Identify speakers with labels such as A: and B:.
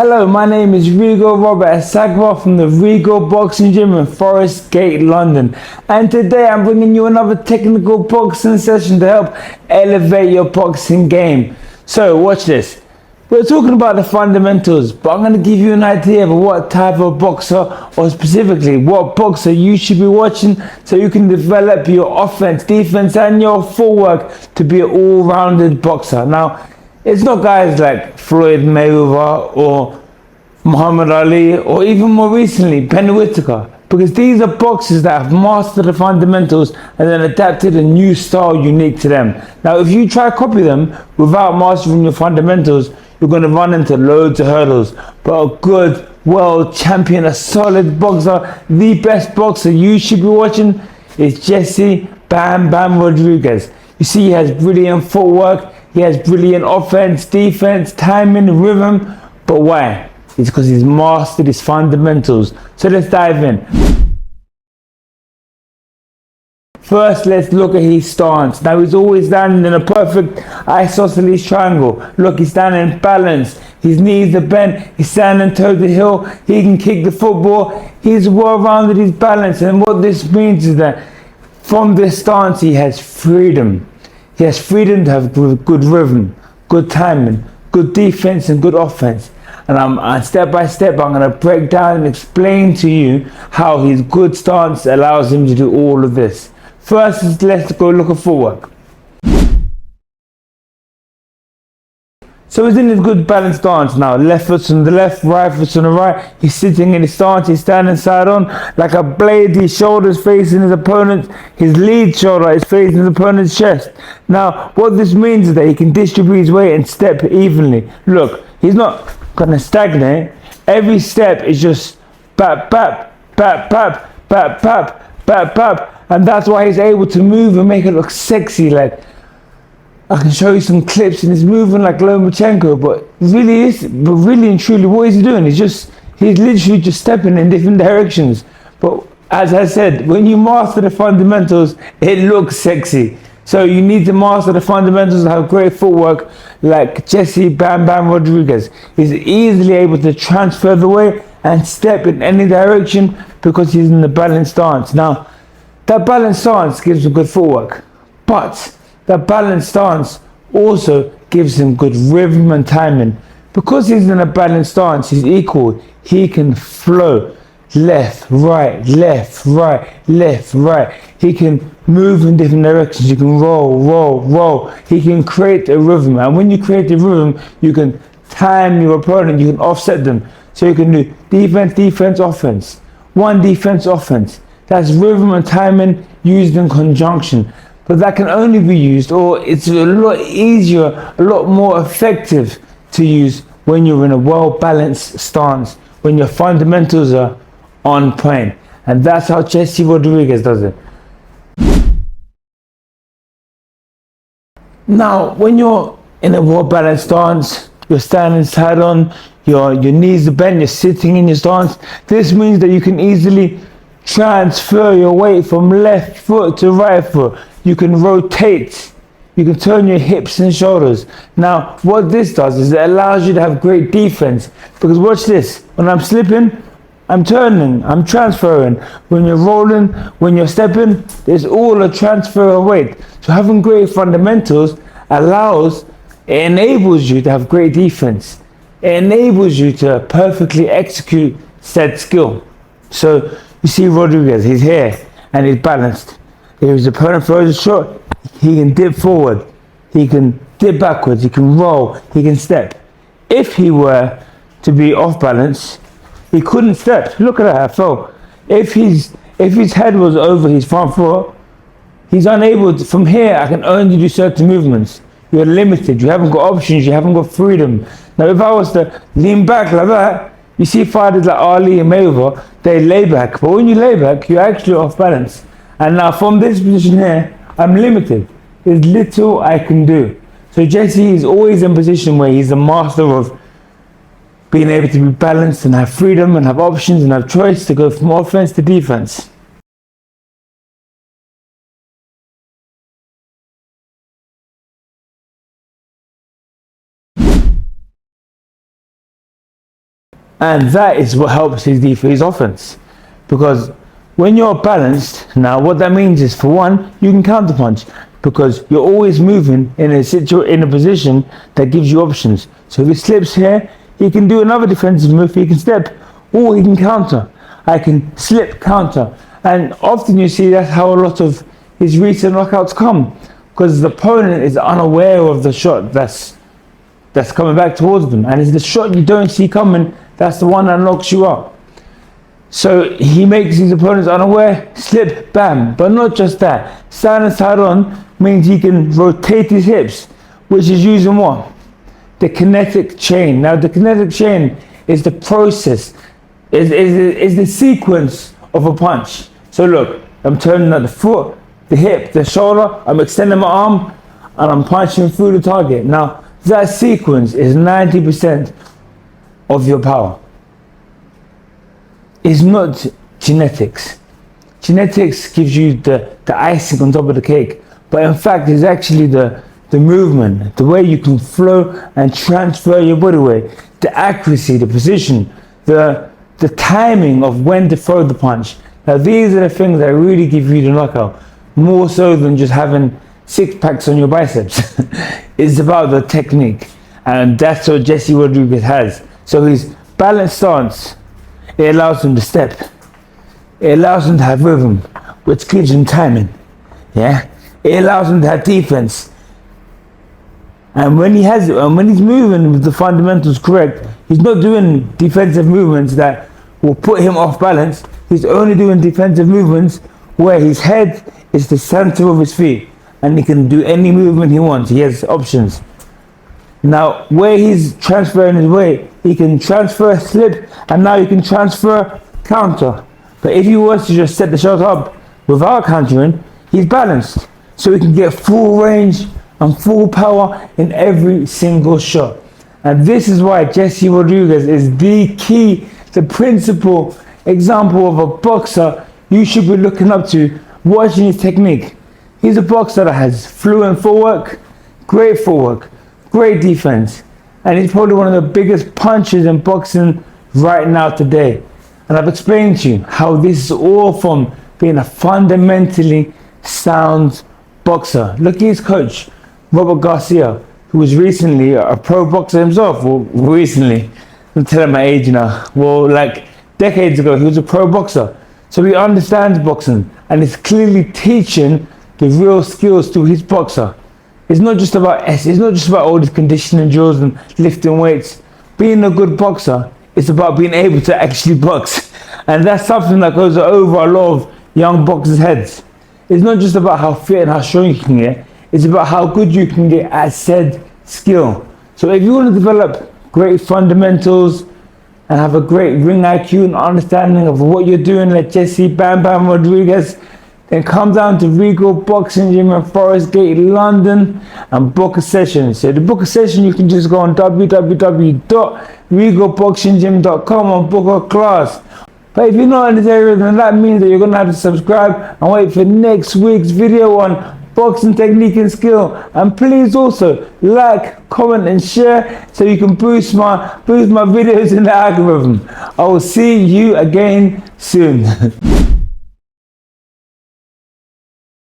A: Hello, my name is Regal Robert, a Sagwa from the Regal Boxing Gym in Forest Gate, London. And today I'm bringing you another technical boxing session to help elevate your boxing game. So watch this. We're talking about the fundamentals, but I'm going to give you an idea of what type of boxer, or specifically what boxer you should be watching, so you can develop your offense, defense and your footwork to be an all-rounded boxer. Now, it's not guys like Floyd Mayweather or Muhammad Ali or even more recently Ben Whittaker, because these are boxers that have mastered the fundamentals and then adapted a new style unique to them. Now if you try to copy them without mastering your fundamentals, you're going to run into loads of hurdles. But a good world champion, a solid boxer, the best boxer you should be watching is Jesse Bam Bam Rodriguez. You see, he has brilliant footwork. He has brilliant offense, defense, timing, rhythm. But why? It's because he's mastered his fundamentals. So let's dive in. First, let's look at his stance. Now, he's always standing in a perfect isosceles triangle. Look, he's standing balanced. His knees are bent. He's standing toe to heel. He can kick the football. He's well-rounded, he's balanced. And what this means is that from this stance, he has freedom. He has freedom to have good rhythm, good timing, good defense and good offense. And step by step, I'm going to break down and explain to you how his good stance allows him to do all of this. First, let's go look at footwork. So he's in his good balanced stance now. Left foot's on the left, right foot's on the right. He's sitting in his stance. He's standing side on like a blade. His shoulders facing his opponent. His lead shoulder is facing his opponent's chest. Now, what this means is that he can distribute his weight and step evenly. Look, he's not going to stagnate. Every step is just bap, bap, bap, bap, bap, bap, bap, bap. And that's why he's able to move and make it look sexy. Like, I can show you some clips and he's moving like Lomachenko, but really and truly, what is he doing? He's literally just stepping in different directions. But as I said, when you master the fundamentals, it looks sexy. So you need to master the fundamentals and have great footwork like Jesse Bam Bam Rodriguez. He's easily able to transfer the weight and step in any direction because he's in the balanced stance. Now, that balanced stance gives him good footwork, but that balanced stance also gives him good rhythm and timing. Because he's in a balanced stance, he's equal. He can flow left, right, left, right, left, right. He can move in different directions. You can roll, roll, roll. He can create a rhythm. And when you create a rhythm, you can time your opponent. You can offset them. So you can do defense, defense, offense. One defense, offense. That's rhythm and timing used in conjunction. But that can only be used, or it's a lot easier, a lot more effective to use when you're in a well-balanced stance, when your fundamentals are on point. And that's how Jesse Rodriguez does it. Now, when you're in a well-balanced stance, you're standing side on, your knees are bent, you're sitting in your stance. This means that you can easily transfer your weight from left foot to right foot. You can rotate. You can turn your hips and shoulders. Now, what this does is it allows you to have great defense. Because watch this. When I'm slipping, I'm turning, I'm transferring. When you're rolling, when you're stepping, there's all a transfer of weight. So having great fundamentals enables you to have great defense. It enables you to perfectly execute said skill. So you see Rodriguez, he's here and he's balanced. If his opponent throws a shot, he can dip forward, he can dip backwards, he can roll, he can step. If he were to be off balance, he couldn't step. Look at that, I fell. If his head was over his front foot, he's unable to, from here I can only do certain movements. You're limited, you haven't got options, you haven't got freedom. Now if I was to lean back like that, you see fighters like Ali and Mayweather, they lay back. But when you lay back, you're actually off balance. And now from this position here, I'm limited. There's little I can do. So Jesse is always in a position where he's the master of being able to be balanced and have freedom and have options and have choice to go from offense to defense. And that is what helps his offense. Because when you're balanced, now what that means is, for one, you can counterpunch because you're always moving in a position that gives you options. So if he slips here, he can do another defensive move, he can step, or he can counter. I can slip, counter. And often you see that's how a lot of his recent knockouts come, because the opponent is unaware of the shot that's coming back towards them. And it's the shot you don't see coming, that's the one that knocks you out. So he makes his opponents unaware, slip, bam. But not just that. Side and side on means he can rotate his hips, which is using what? The kinetic chain. Now the kinetic chain is the process, is the sequence of a punch. So look, I'm turning at the foot, the hip, the shoulder, I'm extending my arm, and I'm punching through the target. Now that sequence is 90% of your power. It's not genetics. Genetics gives you the icing on top of the cake, but in fact it's actually the movement, the way you can flow and transfer your body weight, the accuracy, the position, the timing of when to throw the punch. Now these are the things that really give you the knockout, more so than just having 6 packs on your biceps. It's about the technique, and that's what Jesse Rodriguez has. So his balanced stance, it allows him to step. It allows him to have rhythm, which gives him timing. Yeah, it allows him to have defense. And when he has it, and when he's moving with the fundamentals correct, he's not doing defensive movements that will put him off balance. He's only doing defensive movements where his head is the center of his feet, and he can do any movement he wants. He has options. Now, where he's transferring his weight, he can transfer, slip, and now he can transfer, counter. But if he was to just set the shot up without countering, he's balanced. So he can get full range and full power in every single shot. And this is why Jesse Rodriguez is the key, the principal example of a boxer you should be looking up to, watching his technique. He's a boxer that has fluent footwork, great footwork, great defense, and he's probably one of the biggest punchers in boxing right now today. And I've explained to you how this is all from being a fundamentally sound boxer. Look at his coach, Robert Garcia, who was recently a pro boxer himself. Well, recently, I'm telling my age now. Well, like decades ago, he was a pro boxer. So he understands boxing, and is clearly teaching the real skills to his boxer. It's not just about all these conditioning drills and lifting weights. Being a good boxer is about being able to actually box. And that's something that goes over a lot of young boxers' heads. It's not just about how fit and how strong you can get, it's about how good you can get at said skill. So if you want to develop great fundamentals and have a great ring IQ and understanding of what you're doing, like Jesse Bam Bam Rodriguez, then come down to Regal Boxing Gym in Forest Gate, London, and book a session. So to book a session, you can just go on www.regalboxinggym.com and book a class. But if you're not in this area, then that means that you're going to have to subscribe and wait for next week's video on boxing technique and skill. And please also like, comment and share so you can boost my videos in the algorithm. I will see you again soon.